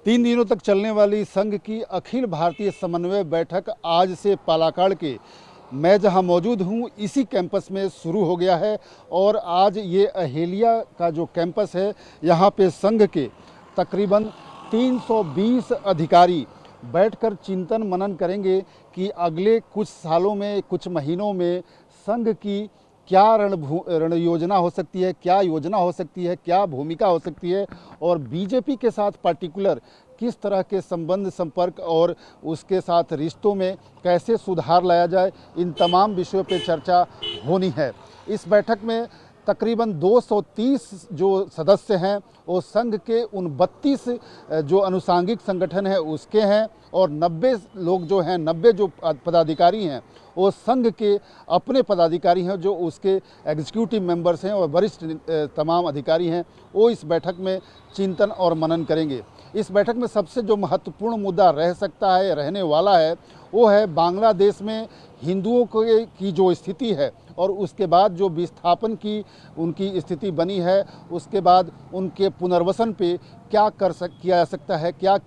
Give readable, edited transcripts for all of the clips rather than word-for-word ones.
3 दिनों तक चलने वाली संघ की अखिल भारतीय समन्वय बैठक आज से पालाकाड़ के मैं जहां मौजूद हूं इसी कैंपस में शुरू हो गया है। और आज ये अहेलिया का जो कैंपस है, यहां पे संघ के तकरीबन 320 अधिकारी बैठकर चिंतन मनन करेंगे कि अगले कुछ सालों में, कुछ महीनों में संघ की क्या रण योजना हो सकती है, क्या योजना हो सकती है, क्या भूमिका हो सकती है और बीजेपी के साथ पार्टिकुलर किस तरह के संबंध, संपर्क और उसके साथ रिश्तों में कैसे सुधार लाया जाए, इन तमाम विषयों पर चर्चा होनी है। इस बैठक में तकरीबन 230 जो सदस्य हैं वो संघ के उन 32 जो अनुसांगिक संगठन है उसके हैं और 90 लोग जो हैं, 90 जो पदाधिकारी हैं वो संघ के अपने पदाधिकारी हैं, जो उसके एग्जीक्यूटिव मेंबर्स हैं और वरिष्ठ तमाम अधिकारी हैं। वो इस बैठक में चिंतन और मनन करेंगे। इस बैठक में सबसे जो महत्वपूर्ण मुद्दा रह सकता है, रहने वाला है, वो है बांग्लादेश में हिंदुओं की जो स्थिति है और उसके बाद जो विस्थापन की उनकी स्थिति बनी है, उसके बाद उनके पुनर्वसन पे क्या किया जा सकता है, क्या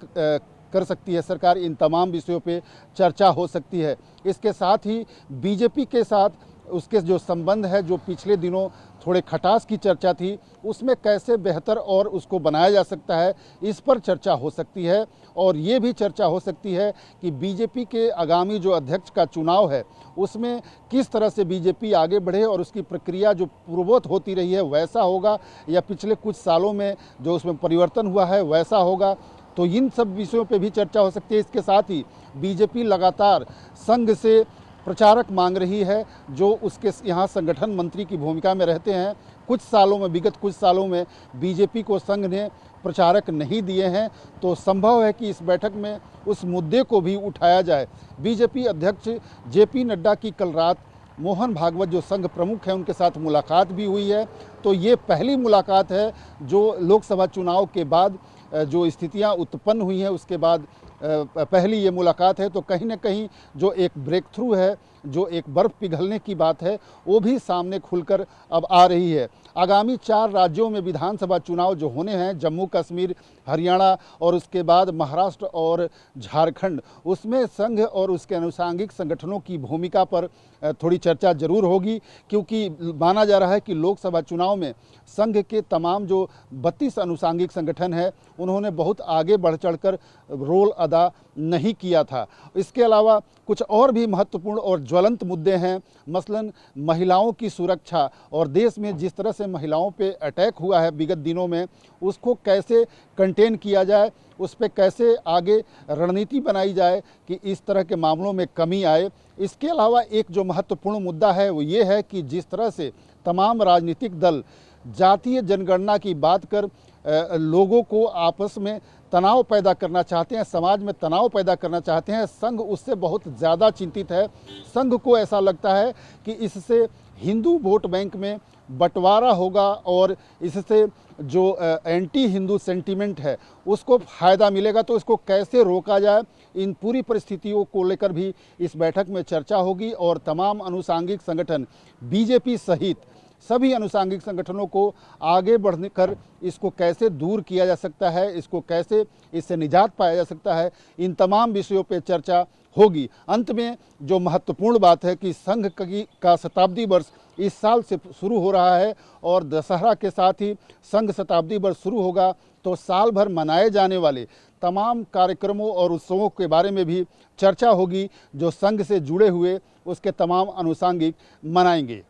कर सकती है सरकार, इन तमाम विषयों पे चर्चा हो सकती है। इसके साथ ही बीजेपी के साथ उसके जो संबंध है, जो पिछले दिनों थोड़े खटास की चर्चा थी, उसमें कैसे बेहतर और उसको बनाया जा सकता है, इस पर चर्चा हो सकती है। और ये भी चर्चा हो सकती है कि बीजेपी के आगामी जो अध्यक्ष का चुनाव है उसमें किस तरह से बीजेपी आगे बढ़े और उसकी प्रक्रिया जो पूर्ववत होती रही है वैसा होगा या पिछले कुछ सालों में जो उसमें परिवर्तन हुआ है वैसा होगा। तो इन सब विषयों पे भी चर्चा हो सकती है। इसके साथ ही बीजेपी लगातार संघ से प्रचारक मांग रही है, जो उसके यहाँ संगठन मंत्री की भूमिका में रहते हैं। विगत कुछ सालों में बीजेपी को संघ ने प्रचारक नहीं दिए हैं, तो संभव है कि इस बैठक में उस मुद्दे को भी उठाया जाए। बीजेपी अध्यक्ष जेपी नड्डा की कल रात मोहन भागवत जो संघ प्रमुख हैं उनके साथ मुलाकात भी हुई है। तो ये पहली मुलाकात है जो लोकसभा चुनाव के बाद जो स्थितियां उत्पन्न हुई हैं उसके बाद पहली ये मुलाकात है। तो कहीं ना कहीं जो एक ब्रेक थ्रू है, जो एक बर्फ़ पिघलने की बात है, वो भी सामने खुलकर अब आ रही है। आगामी 4 राज्यों में विधानसभा चुनाव जो होने हैं, जम्मू कश्मीर, हरियाणा और उसके बाद महाराष्ट्र और झारखंड, उसमें संघ और उसके अनुसांगिक संगठनों की भूमिका पर थोड़ी चर्चा जरूर होगी, क्योंकि माना जा रहा है कि लोकसभा चुनाव में संघ के तमाम जो 32 अनुसांगिक संगठन हैं उन्होंने बहुत आगे बढ़ चढ़कर रोल अदा नहीं किया था। इसके अलावा कुछ और भी महत्वपूर्ण और ज्वलंत मुद्दे हैं, मसलन महिलाओं की सुरक्षा और देश में जिस तरह से महिलाओं पे अटैक हुआ है विगत दिनों में, उसको कैसे कंटेन किया जाए, उस पर कैसे आगे रणनीति बनाई जाए कि इस तरह के मामलों में कमी आए। इसके अलावा एक जो महत्वपूर्ण मुद्दा है वो ये है कि जिस तरह से तमाम राजनीतिक दल जातीय जनगणना की बात कर लोगों को आपस में तनाव पैदा करना चाहते हैं, समाज में तनाव पैदा करना चाहते हैं, संघ उससे बहुत ज़्यादा चिंतित है। संघ को ऐसा लगता है कि इससे हिंदू वोट बैंक में बंटवारा होगा और इससे जो एंटी हिंदू सेंटीमेंट है उसको फ़ायदा मिलेगा। तो इसको कैसे रोका जाए, इन पूरी परिस्थितियों को लेकर भी इस बैठक में चर्चा होगी और तमाम अनुसांगिक संगठन, बीजेपी सहित सभी अनुसांगिक संगठनों को आगे बढ़ने कर इसको कैसे दूर किया जा सकता है, इसको कैसे इससे निजात पाया जा सकता है, इन तमाम विषयों पर चर्चा होगी। अंत में जो महत्वपूर्ण बात है कि संघ का शताब्दी वर्ष इस साल से शुरू हो रहा है और दशहरा के साथ ही संघ शताब्दी वर्ष शुरू होगा, तो साल भर मनाए जाने वाले तमाम कार्यक्रमों और उत्सवों के बारे में भी चर्चा होगी जो संघ से जुड़े हुए उसके तमाम अनुसांगिक मनाएंगे।